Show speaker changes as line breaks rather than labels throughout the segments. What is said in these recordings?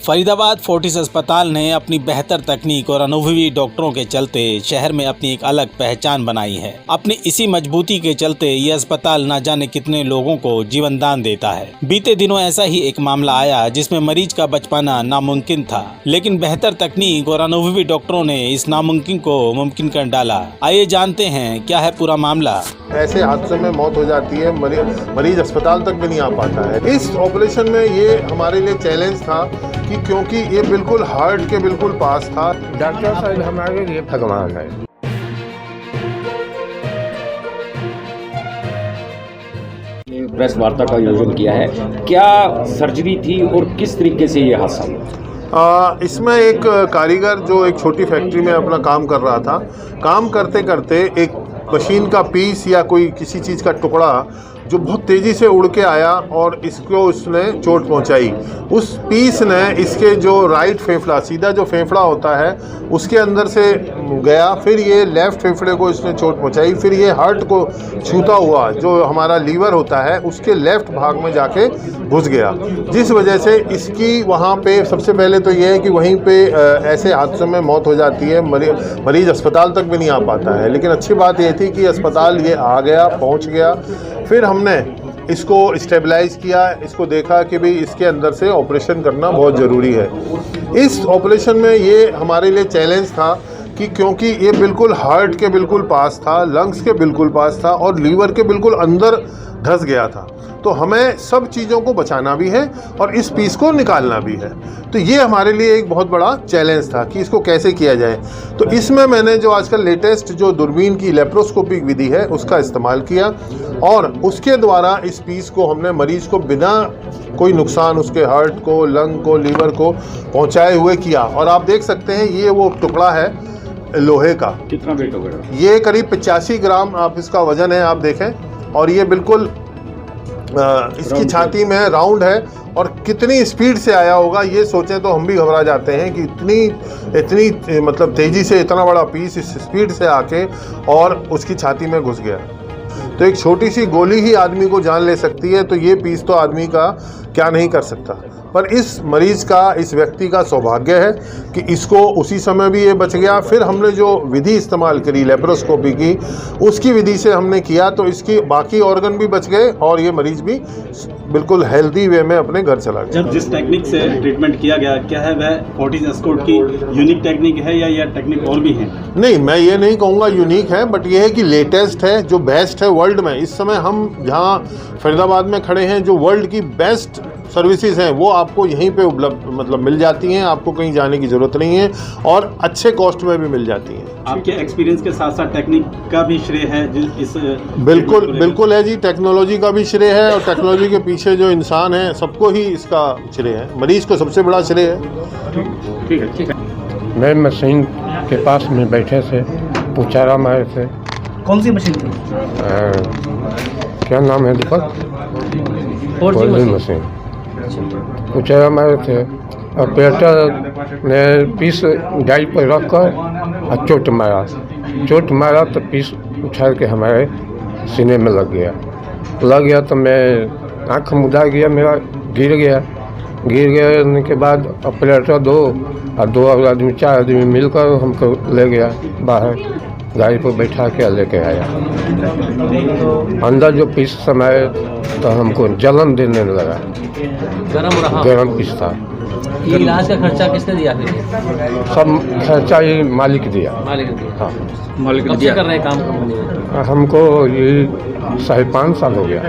Faridabad Fortis अस्पताल ने अपनी बेहतर तकनीक और अनुभवी डॉक्टरों के चलते शहर में अपनी एक अलग पहचान बनाई है। अपनी इसी मजबूती के चलते ये अस्पताल न जाने कितने लोगों को जीवन दान देता है। बीते दिनों ऐसा ही एक मामला आया जिसमें मरीज का बच पाना नामुमकिन था, लेकिन बेहतर तकनीक और अनुभवी डॉक्टरों ने इस नामुमकिन को मुमकिन कर डाला। आइए जानते हैं क्या है पूरा मामला।
ऐसे हादसों में मौत हो जाती है, मरीज अस्पताल तक भी नहीं आ पाता है। इस ऑपरेशन में ये हमारे लिए चैलेंज था कि क्योंकि ये बिल्कुल हार्ट के बिल्कुल पास था।
डॉक्टर साहब हमारे लिए भगवान है।
प्रेस वार्ता का आयोजन किया है, क्या सर्जरी थी और किस तरीके से ये हादसा हुआ?
इसमें एक कारीगर जो एक छोटी फैक्ट्री में अपना काम कर रहा था, काम करते करते एक मशीन का पीस या कोई किसी चीज़ का टुकड़ा जो बहुत तेज़ी से उड़ के आया और इसको उसने चोट पहुंचाई। उस पीस ने इसके जो राइट फेफड़ा, सीधा जो फेफड़ा होता है, उसके अंदर से गया, फिर ये लेफ़्ट फेफड़े को इसने चोट पहुंचाई, फिर ये हार्ट को छूता हुआ जो हमारा लीवर होता है उसके लेफ़्ट भाग में जाके घुस गया, जिस वजह से इसकी वहाँ पे सबसे पहले तो ये है कि वहीं पे ऐसे हादसों में मौत हो जाती है, मरीज अस्पताल तक भी नहीं आ पाता है। लेकिन अच्छी बात ये थी कि अस्पताल ये आ गया, पहुँच गया। फिर हमने इसको स्टेबलाइज किया, इसको देखा कि भाई इसके अंदर से ऑपरेशन करना बहुत ज़रूरी है। इस ऑपरेशन में ये हमारे लिए चैलेंज था कि क्योंकि ये बिल्कुल हार्ट के बिल्कुल पास था, लंग्स के बिल्कुल पास था और लीवर के बिल्कुल अंदर धंस गया था, तो हमें सब चीज़ों को बचाना भी है और इस पीस को निकालना भी है। तो ये हमारे लिए एक बहुत बड़ा चैलेंज था कि इसको कैसे किया जाए। तो इसमें मैंने जो आजकल लेटेस्ट जो दूरबीन की लेप्रोस्कोपिक विधि है उसका इस्तेमाल किया और उसके द्वारा इस पीस को हमने मरीज को बिना कोई नुकसान उसके हार्ट को, लंग को, लीवर को पहुँचाए हुए किया। और आप देख सकते हैं ये वो टुकड़ा है लोहे का।
कितना वेट होगा?
ये करीब 85 ग्राम आप इसका वज़न है, आप देखें। और ये बिल्कुल इसकी छाती में राउंड है और कितनी स्पीड से आया होगा ये सोचें तो हम भी घबरा जाते हैं कि इतनी मतलब तेज़ी से इतना बड़ा पीस इस स्पीड से आके और उसकी छाती में घुस गया। तो एक छोटी सी गोली ही आदमी को जान ले सकती है, तो ये पीस तो आदमी का क्या नहीं कर सकता। पर इस मरीज़ का, इस व्यक्ति का सौभाग्य है कि इसको उसी समय भी ये बच गया। फिर हमने जो विधि इस्तेमाल करी लेप्रोस्कोपी की, उसकी विधि से हमने किया तो इसकी बाकी ऑर्गन भी बच गए और ये मरीज़ भी बिल्कुल हेल्दी वे में अपने घर चला गया।
जब जिस टेक्निक से ट्रीटमेंट किया गया, क्या है वह फोर्टिस एस्कॉर्ट की यूनिक टेक्निक है या यह टेक्निक और भी है?
नहीं, मैं ये नहीं कहूँगा यूनिक है, बट ये है कि लेटेस्ट है, जो बेस्ट है वर्ल्ड में। इस समय हम जहाँ फरीदाबाद में खड़े हैं, जो वर्ल्ड की बेस्ट सर्विसेज हैं वो आपको यहीं पे उपलब्ध मतलब मिल जाती हैं, आपको कहीं जाने की ज़रूरत नहीं है और अच्छे कॉस्ट में भी मिल जाती हैं।
आपके एक्सपीरियंस के साथ साथ टेक्निक का भी श्रेय है इस?
बिल्कुल है जी, टेक्नोलॉजी का भी श्रेय है और टेक्नोलॉजी के पीछे जो इंसान है सबको ही इसका श्रेय है। मरीज़ को सबसे बड़ा श्रेय है।
ठीक है।
मैं मशीन के पास में बैठे थे, पूछा रहा हमारे से
कौन सी मशीन थी?
क्या नाम है दीपक? मशीन पूछा हमारे थे। ऑपरेटर ने पीस गाड़ी पर रख कर और चोट मारा तो पीस उछाल के हमारे सीने में लग गया तो मैं आँख मुदा गया, मेरा गिर गया के बाद ऑपरेटर दो आदमी 4 आदमी मिलकर हमको ले गया बाहर, गाड़ी पर बैठा के लेके आया। अंदर जो पीस समाये तो हमको जलन देने लगा, गरम पीस था।
ये इलाज का खर्चा किसने दिया फिर?
सब खर्चा ये मालिक दिया। हाँ,
मालिक कब से कर रहे हैं काम कंपनी में?
हमको ये 5.5 साल हो गया।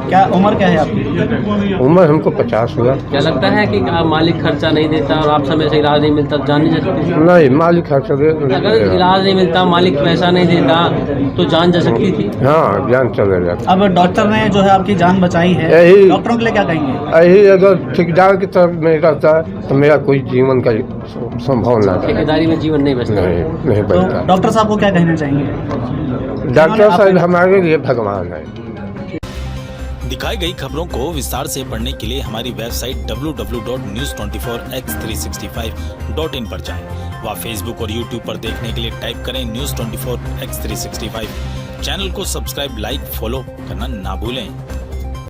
क्या उम्र क्या है आपकी?
उम्र हमको 50 हुआ।
क्या लगता है कि मालिक खर्चा नहीं देता और आप समय से इलाज नहीं मिलता, जान नहीं जा सकती?
नहीं, मालिक खर्चा दे।
अगर इलाज नहीं मिलता, मालिक पैसा नहीं देता तो जान जा सकती थी?
हाँ, जान चले जाता।
अब डॉक्टर ने जो है आपकी जान बचाई है,
यही
डॉक्टरों के लिए क्या कहेंगे?
यही अगर ठेकेदार की तरफ में रहता तो मेरा कोई जीवन का संभावना था।
ठेकेदारी में जीवन नहीं बचता।
नहीं बचता।
तो डॉक्टर साहब को क्या कहना चाहेंगे?
डॉक्टर साहब हमारे लिए भगवान है।
दिखाई गई खबरों को विस्तार से पढ़ने के लिए हमारी वेबसाइट www.news24x365.in पर जाएं। व फेसबुक और यूट्यूब पर देखने के लिए टाइप करें News24x365। चैनल को सब्सक्राइब, लाइक, फॉलो करना ना भूलें।